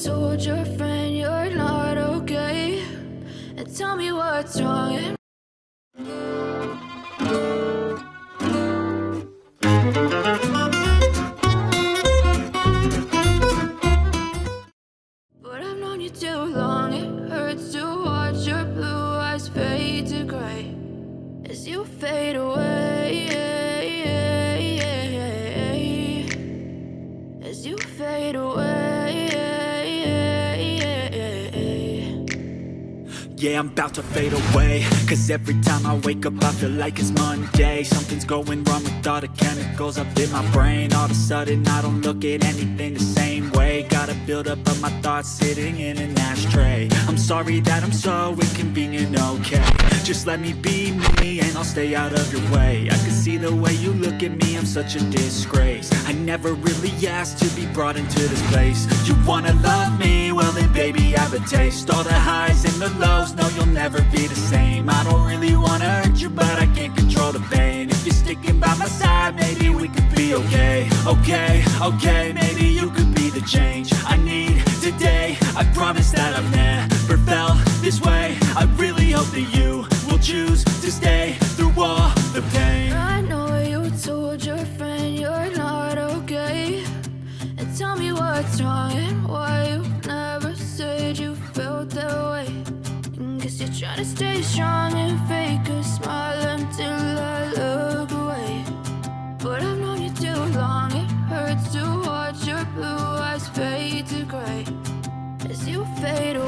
told your friend you're not okay, and tell me what's wrong and but I've known you too long. It hurts to watch your blue eyes fade to gray as you fade away, as you fade away. Yeah, I'm about to fade away, cause every time I wake up I feel like it's Monday. Something's going wrong with all the chemicals up in my brain. All of a sudden I don't look at anything the same way. Got a buildup of my thoughts sitting in an ashtray. I'm sorry that I'm so inconvenient, okay? Just let me be me and I'll stay out of your way. I can see the way you look at me, I'm such a disgrace. I never really asked to be brought into this place. You wanna love me? Well then baby I have a taste. All the highs and the lows, no you'll never be the same. I don't really wanna hurt you but I can't control the pain. If you're sticking by my side maybe we could be okay. Okay, maybe you could be the change I need today. I promise that I've never felt this way. I really hope that you will choose to stay through all the pain. I know you told your friend you're not okay, and tell me what's wrong and why you never said you felt that way. Guess you're trying to stay strong and fake a smile until I look away. But I've known you too long. It hurts to watch your blue eyes fade to gray as you fade away.